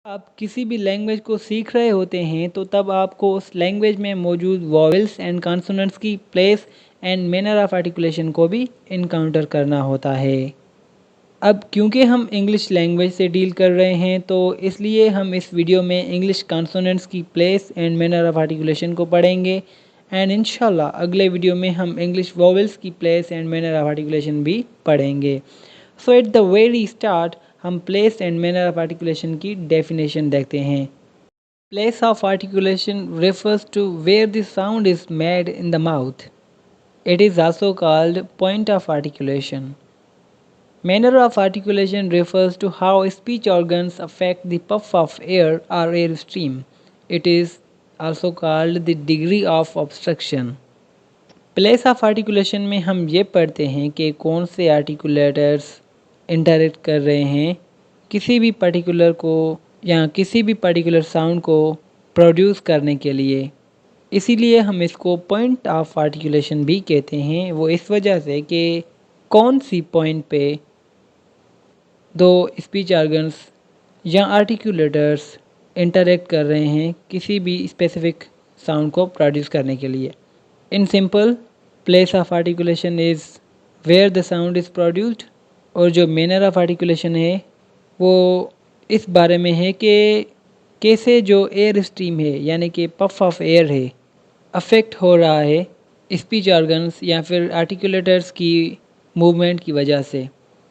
आप किसी भी लैंग्वेज को सीख रहे होते हैं तो तब आपको उस लैंग्वेज में मौजूद वॉवेल्स एंड कॉन्सोनेंट्स की place and manner of articulation को भी इनकाउंटर करना होता है। अब क्योंकि हम इंग्लिश लैंग्वेज से डील कर रहे हैं तो इसलिए हम इस वीडियो में इंग्लिश कॉन्सोनेंट्स की place and manner of articulation को पढ़ेंगे एंड इंशाल्लाह अगले वीडियो में हम इंग्लिश वॉवेल्स की place and manner of articulation भी पढ़ेंगे। सो एट द वेरी स्टार्ट हम place and manner of articulation की डेफिनेशन देखते हैं। Place of articulation refers to where the sound is made in the mouth. It is also called point of articulation. Manner of articulation refers to how speech organs affect the puff of air or air stream. It is also called the degree of obstruction. Place of articulation में हम ये पढ़ते हैं कि कौन से articulators interact कर रहे हैं किसी भी पर्टिकुलर को या किसी भी पर्टिकुलर साउंड को प्रोड्यूस करने के लिए। इसीलिए हम इसको पॉइंट ऑफ आर्टिकुलेशन भी कहते हैं। वो इस वजह से कि कौन सी पॉइंट पे दो स्पीच ऑर्गन्स या आर्टिकुलेटर्स इंटरेक्ट कर रहे हैं किसी भी स्पेसिफिक साउंड को प्रोड्यूस करने के लिए। In simple place of articulation is where the sound is produced और जो मैनर ऑफ आर्टिकुलेशन है वो इस बारे में है कि कैसे जो एयर स्ट्रीम है यानी कि पफ ऑफ एयर है अफेक्ट हो रहा है स्पीच ऑर्गन्स या फिर आर्टिकुलेटर्स की मूवमेंट की वजह से।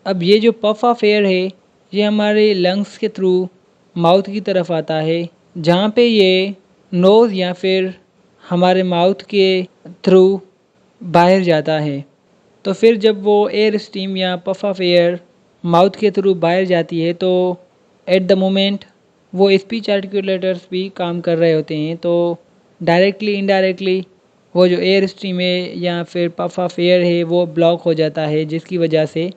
अब ये जो पफ ऑफ एयर है ये हमारे लंग्स के थ्रू माउथ की तरफ आता है जहाँ पे ये नोज़ या फिर हमारे माउथ के थ्रू बाहर जाता है। तो फिर जब वो एयर स्टीम या पफ ऑफ एयर माउथ के थ्रू बाहर जाती है तो एट द मोमेंट वो स्पीच आर्टिकुलेटर्स भी काम कर रहे होते हैं। तो डायरेक्टली इनडायरेक्टली वो जो एयर स्ट्रीम है या फिर पफ ऑफ एयर है वो ब्लॉक हो जाता है जिसकी वजह से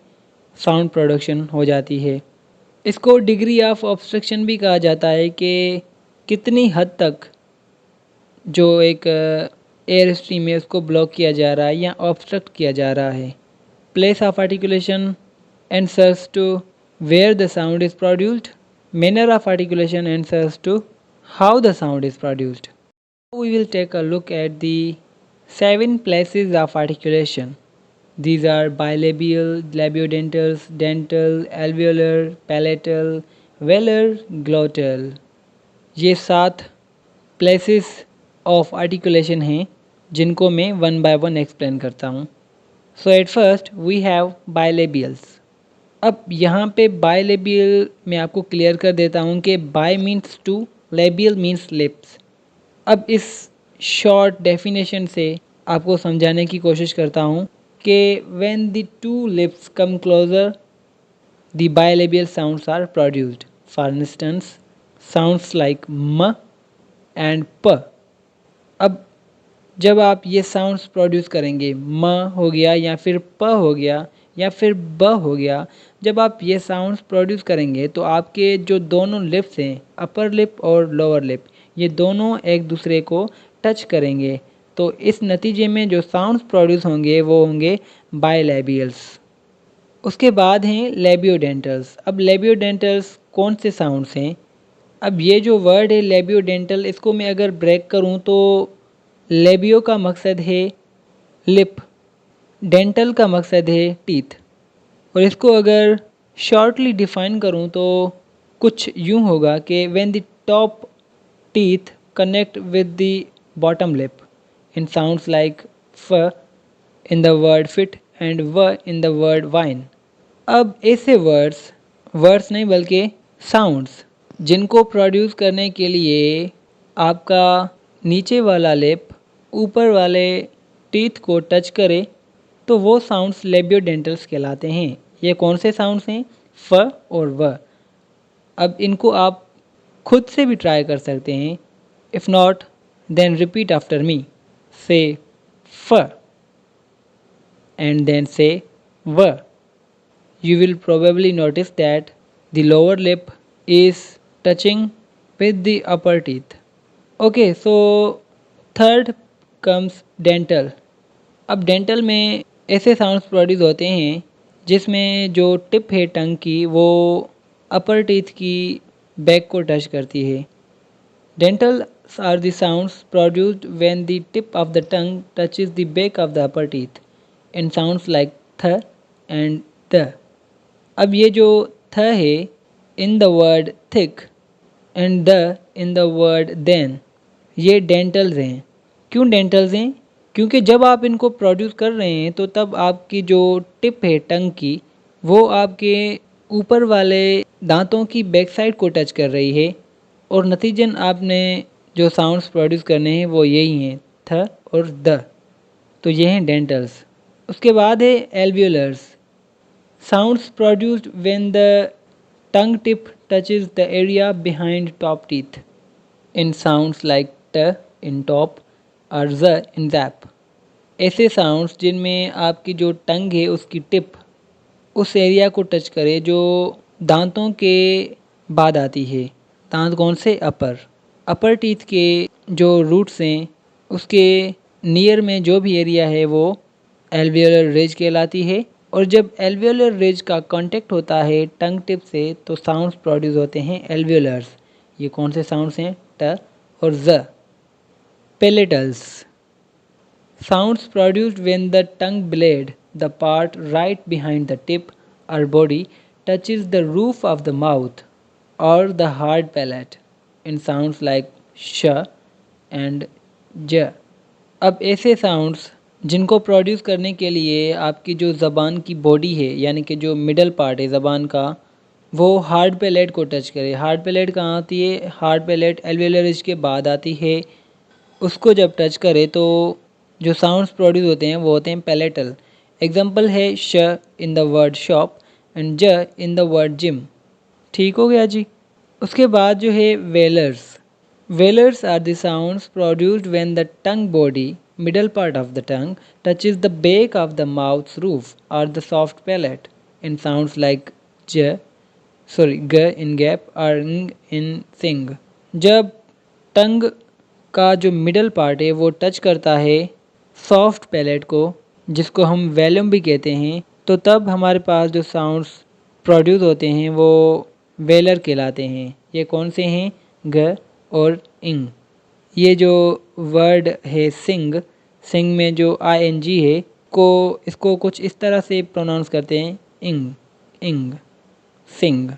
साउंड प्रोडक्शन हो जाती है। इसको डिग्री ऑफ ऑब्स्ट्रक्शन भी कहा जाता है कि कितनी हद तक जो एक एयर स्ट्रीम है उसको ब्लॉक किया जा रहा है या ऑब्स्ट्रक्ट किया जा रहा है। Place of articulation answers to where the sound is produced. Manner of articulation answers to how the sound is produced. We will take a look at the 7 places of articulation. These are bilabial, labiodentals, dental, alveolar, palatal, velar, glottal. ये 7 places of articulation हैं जिनको मैं one by one explain करता हूँ। So at first we have bilabials. अब यहाँ पे bilabial मैं आपको क्लियर कर देता हूँ कि bi means two, labial means lips. अब इस शॉर्ट डेफिनेशन से आपको समझाने की कोशिश करता हूँ कि when the two lips come closer the bilabial sounds are produced. For instance sounds like म एंड प। अब जब आप ये साउंड्स प्रोड्यूस करेंगे म हो गया या फिर प हो गया या फिर ब हो गया, जब आप ये साउंड्स प्रोड्यूस करेंगे तो आपके जो दोनों लिप्स हैं अपर लिप और लोअर लिप ये दोनों एक दूसरे को टच करेंगे। तो इस नतीजे में जो साउंड्स प्रोड्यूस होंगे वो होंगे बायलैबियल्स। उसके बाद हैं लेबियोडेंटल्स। अब लेबियोडेंटल्स कौन से साउंड्स हैं? अब ये जो वर्ड है लेबियोडेंटल इसको मैं अगर ब्रेक करूँ तो लेबियो का मकसद है लिप, डेंटल का मकसद है टीथ। और इसको अगर शॉर्टली डिफ़ाइन करूँ तो कुछ यूँ होगा कि when the top teeth connect with the bottom lip in sounds like f in the word fit and v in the word wine. अब ऐसे वर्ड्स नहीं बल्कि साउंड्स जिनको प्रोड्यूस करने के लिए आपका नीचे वाला लिप ऊपर वाले टीथ को टच करे तो वो साउंड्स लेबियोडेंटल्स कहलाते हैं। ये कौन से साउंड्स हैं? फ और व। अब इनको आप खुद से भी ट्राई कर सकते हैं। If not then repeat after me. Say फ एंड देन से व। You will probably notice that the lower lip is touching with the upper teeth. Okay, so third comes dental. अब डेंटल में ऐसे साउंड्स प्रोड्यूस होते हैं जिसमें जो टिप है टंग की वो अपर टीथ की बैक को टच करती है। Dentals are the sounds produced when the tip of the tongue touches the back of the upper teeth in sounds like th and th. अब ये जो थ है in the word thick and th in the word then, ये dentals हैं। क्यों डेंटल्स हैं? क्योंकि जब आप इनको प्रोड्यूस कर रहे हैं तो तब आपकी जो टिप है टंग की, वो आपके ऊपर वाले दांतों की बैक साइड को टच कर रही है और नतीजन आपने जो साउंड्स प्रोड्यूस करने हैं वो यही हैं, थ और द। तो ये हैं डेंटल्स। उसके बाद है alveolars, sounds produced when the tongue tip touches the area behind top teeth in sounds like t in top और ज इन ज़ैप। ऐसे साउंड्स जिनमें आपकी जो टंग है उसकी टिप उस एरिया को टच करे जो दांतों के बाद आती है। दांत कौन से? अपर टीथ के जो रूट्स हैं उसके नियर में जो भी एरिया है वो एल्वियोलर रिज कहलाती है। और जब एल्वियोलर रिज का कांटेक्ट होता है टंग टिप से तो साउंड्स प्रोड्यूस होते हैं एल्वियोलर्स। ये कौन से साउंड्स हैं? ट और ज। पेलेटल्स, sounds produced when the tongue blade, the part right behind the tip or body, touches the roof of the mouth or the hard palate in sounds like sh and j। अब ऐसे sounds जिनको produce करने के लिए आपकी जो ज़बान की बॉडी है यानी कि जो मिडल पार्ट है ज़बान का वो हार्ड पैलेट को टच करे। हार्ड पैलेट कहाँ आती है? हार्ड पैलेट एल्वियोलर रिज के बाद आती है। उसको जब टच करे तो जो साउंड्स प्रोड्यूस होते हैं वो होते हैं पैलेटल। एग्जांपल है श इन द वर्ड शॉप एंड ज इन द वर्ड जिम। ठीक हो गया जी। उसके बाद जो है velars, velars are the sounds produced when the tongue body middle part of the tongue touches the back of the mouth roof और the soft palate in sounds like g in gap और ng इन सिंग। जब टंग का जो middle part है वो touch करता है soft palate को जिसको हम वैल्यूम भी कहते हैं तो तब हमारे पास जो साउंड्स प्रोड्यूस होते हैं वो वेलर कहलाते हैं। ये कौन से हैं? ग और इंग। ये जो वर्ड है सिंग, सिंग में जो ING है को इसको कुछ इस तरह से प्रोनाउंस करते हैं इंग, इंग, सिंग,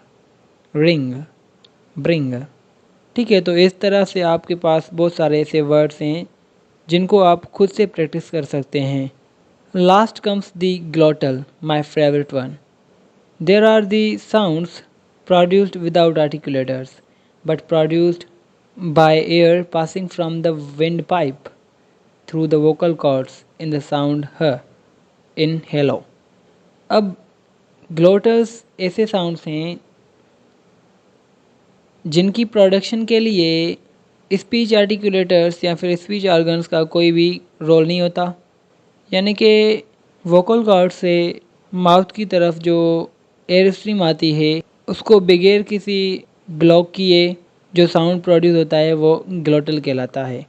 रिंग, ब्रिंग। ठीक है, तो इस तरह से आपके पास बहुत सारे ऐसे वर्ड्स हैं जिनको आप खुद से प्रैक्टिस कर सकते हैं। Last comes the glottal, my favourite one. There are the sounds produced without articulators but produced by air passing from the wind pipe through the vocal cords in the sound h in hello. अब ग्लोटल्स ऐसे sounds हैं जिनकी production के लिए speech articulators या फिर speech organs का कोई भी रोल नहीं होता, यानी कि वोकल कॉर्ड से माउथ की तरफ जो एयर स्ट्रीम आती है उसको बगैर किसी ब्लॉक किए जो साउंड प्रोड्यूस होता है वो ग्लोटल कहलाता है।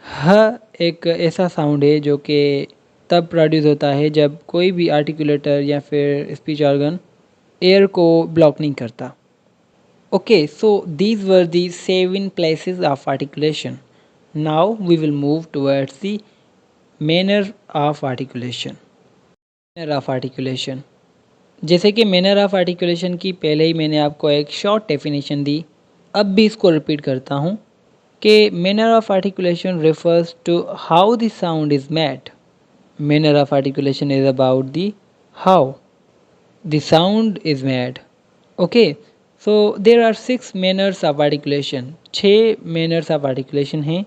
ह एक ऐसा साउंड है जो कि तब प्रोड्यूस होता है जब कोई भी आर्टिकुलेटर या फिर स्पीच ऑर्गन एयर को ब्लॉक नहीं करता। Okay, so these were the 7 places of articulation. Now we will move towards the manner of articulation. Manner of articulation. जैसे कि मैनर ऑफ आर्टिकुलेशन की पहले ही मैंने आपको एक शॉर्ट डेफिनेशन दी, अब भी इसको रिपीट करता हूँ कि manner of articulation refers to how the sound is made. Manner of articulation is about the how the sound is made. Okay. So there are 6 manners of articulation. 6 manners of articulation हैं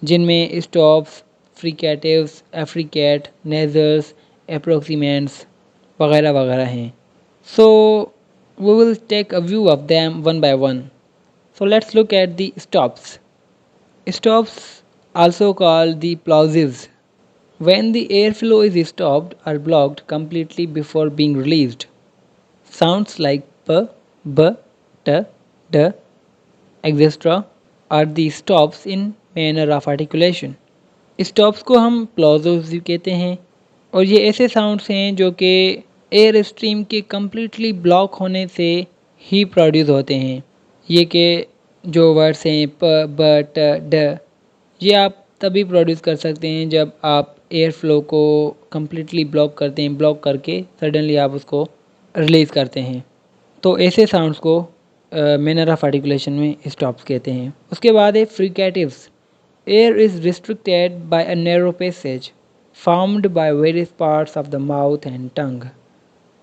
जिनमें stops, fricatives, एफ्रिकेट, नेजर्स, एप्रोक्सीमेंट्स वगैरह वगैरह हैं। So we will take a view of them one by one. So let's look at the stops. Stops also called the plosives. When the airflow is stopped or blocked completely before being released. Sounds like p, b, t, d, etc. are the stops in manner of articulation. Stops को हम प्लॉजिव्स भी कहते हैं और ये ऐसे sounds हैं जो कि एयर स्ट्रीम के कम्प्लीटली ब्लॉक होने से ही प्रोड्यूस होते हैं। ये के जो वर्ड्स हैं प, ब, ट, ड, ये आप तभी प्रोड्यूस कर सकते हैं जब आप एयर फ्लो को कम्प्लीटली ब्लॉक करते हैं, ब्लॉक करके सडनली आप उसको रिलीज़ करते हैं। तो ऐसे साउंड्स को मैनर ऑफ आर्टिकुलेशन में स्टॉप्स कहते हैं। उसके बाद है fricatives. Air is restricted by a narrow passage formed by various parts of the mouth and tongue,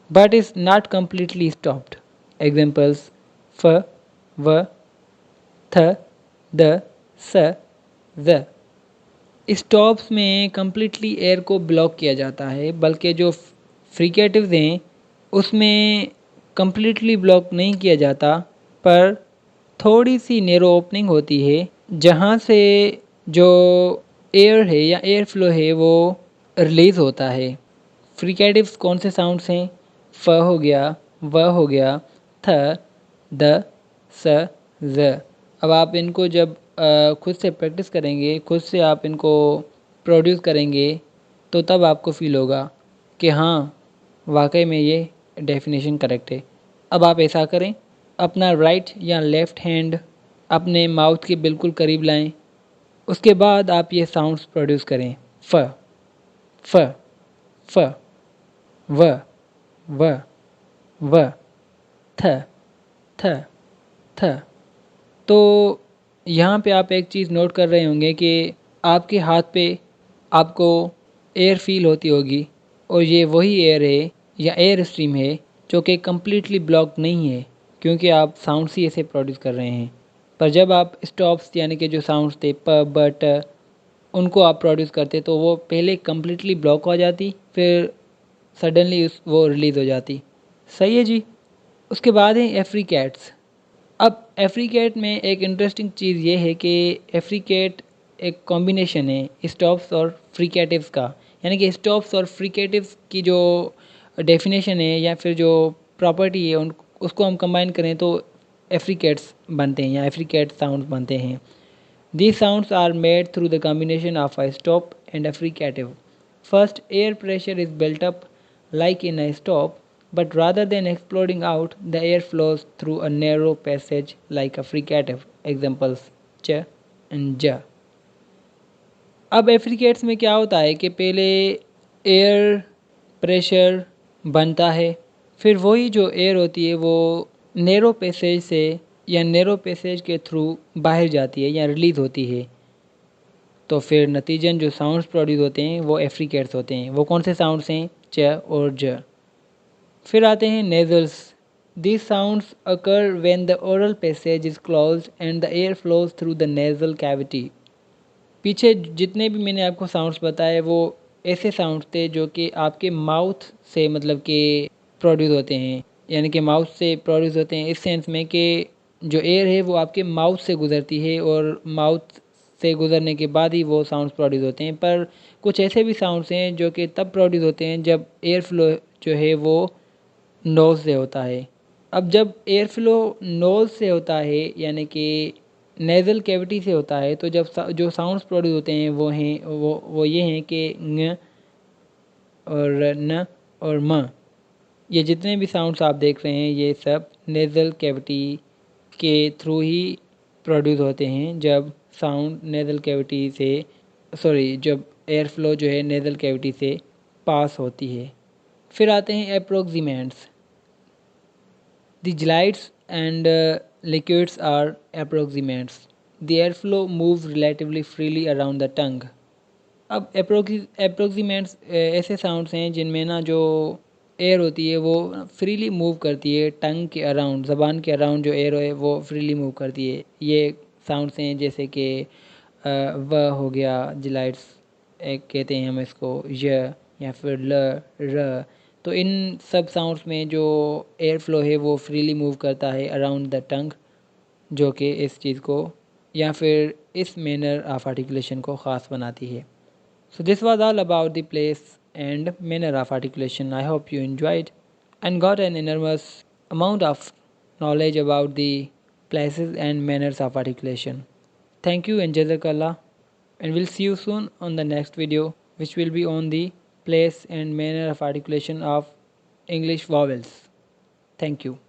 but is not completely stopped. Examples: f, v, th, the, स, ज। Stops में completely air को block किया जाता है, बल्कि जो fricatives हैं उसमें कम्प्लीटली ब्लॉक नहीं किया जाता, पर थोड़ी सी नैरो ओपनिंग होती है जहाँ से जो एयर है या एयर फ्लो है वो रिलीज़ होता है। फ्रिकेटिव्स कौन से साउंड्स हैं? फ हो गया, व हो गया, थ, द, स, ज। अब आप इनको जब खुद से प्रैक्टिस करेंगे, खुद से आप इनको प्रोड्यूस करेंगे, तो तब आपको फील होगा कि हाँ, वाकई में ये डेफिनेशन करेक्ट है। अब आप ऐसा करें, अपना राइट या लेफ़्ट हैंड अपने माउथ के बिल्कुल करीब लाएं। उसके बाद आप ये साउंड्स प्रोड्यूस करें। फ, फ, फ, व, व, व, थ, थ, थ। तो यहाँ पे आप एक चीज़ नोट कर रहे होंगे कि आपके हाथ पे आपको एयर फील होती होगी, और ये वही एयर है या एयर स्ट्रीम है जो कि कम्प्लीटली ब्लॉक नहीं है, क्योंकि आप साउंड्स ही ऐसे प्रोड्यूस कर रहे हैं। पर जब आप स्टॉप्स यानी कि जो साउंड्स थे प, ब, ट, उनको आप प्रोड्यूस करते तो वो पहले कम्प्लीटली ब्लॉक हो जाती, फिर सडनली वो रिलीज़ हो जाती। सही है जी। उसके बाद है एफ्रीकैट्स। अब एफ्रीकेट में एक इंटरेस्टिंग चीज़ ये है कि एफ्रीकेट एक कॉम्बिनेशन है स्टॉप्स और फ्रिकेटिव्स का, यानी कि स्टॉप्स और फ्रिकेटिव्स की जो डेफिनेशन है या फिर जो प्रॉपर्टी है उन उसको हम कंबाइन करें तो एफ्रीकेट्स बनते हैं या एफ्रीकेट साउंड्स बनते हैं। These sounds are made through the combination of a stop and a fricative. First, air pressure is built up like in a stop, but rather than exploding out, the air flows through a narrow passage like a fricative. Examples: ch and ja. अब affricates में क्या होता है कि पहले air pressure बनता है, फिर वही जो एयर होती है वो नैरो पैसेज से या नैरो पैसेज के थ्रू बाहर जाती है या रिलीज़ होती है, तो फिर नतीजन जो साउंड्स प्रोड्यूस होते हैं वो एफ्रिकेट्स होते हैं। वो कौन से साउंड्स हैं? च और ज। फिर आते हैं nasals. These sounds occur when the oral passage is closed and the air flows through the nasal cavity. पीछे जितने भी मैंने आपको साउंड्स बताए वो ऐसे साउंड्स थे जो कि आपके माउथ से मतलब कि प्रोड्यूस होते हैं, यानी कि माउथ से प्रोड्यूस होते हैं इस सेंस में कि जो एयर है वो आपके माउथ से गुज़रती है और माउथ से गुज़रने के बाद ही वो साउंड्स प्रोड्यूस होते हैं। पर कुछ ऐसे भी साउंड्स हैं जो कि तब प्रोड्यूस होते हैं जब एयर फ्लो जो है वो नोज़ से होता है। अब जब एयर फ्लो नोज़ से होता है यानी कि नेज़ल कैविटी से होता है, तो जब जो साउंड्स प्रोड्यूस होते हैं वो ये हैं कि ng और न और म। ये जितने भी साउंड्स आप देख रहे हैं ये सब नेज़ल कैविटी के थ्रू ही प्रोड्यूस होते हैं, जब साउंड नेज़ल कैविटी से जब एयर फ्लो जो है नेज़ल कैविटी से पास होती है। फिर आते हैं एप्रोक्सीमेंट्स। The gelites and liquids are approximants. The airflow moves relatively freely around the tongue. अब अप्रोक्सीमेंट्स ऐसे साउंड्स हैं जिनमें ना जो एयर होती है वो फ्रीली मूव करती है टंग के अराउंड, ज़बान के अराउंड जो एयर है वो फ्रीली मूव करती है। ये साउंड्स हैं जैसे कि व हो गया, जिलाइट्स एक कहते हैं हम इसको, य या फिर ल, र। तो इन सब साउंड्स में जो एयर फ्लो है वो फ्रीली मूव करता है अराउंड द टंग, जो कि इस चीज़ को या फिर इस मैनर ऑफ आर्टिकुलेशन को ख़ास बनाती है। So this was all about the place and manner of articulation. I hope you enjoyed and got an enormous amount of knowledge about the places and manners of articulation. Thank you and Jazakallah, and we'll see you soon on the next video, which will be on the place and manner of articulation of English vowels. Thank you.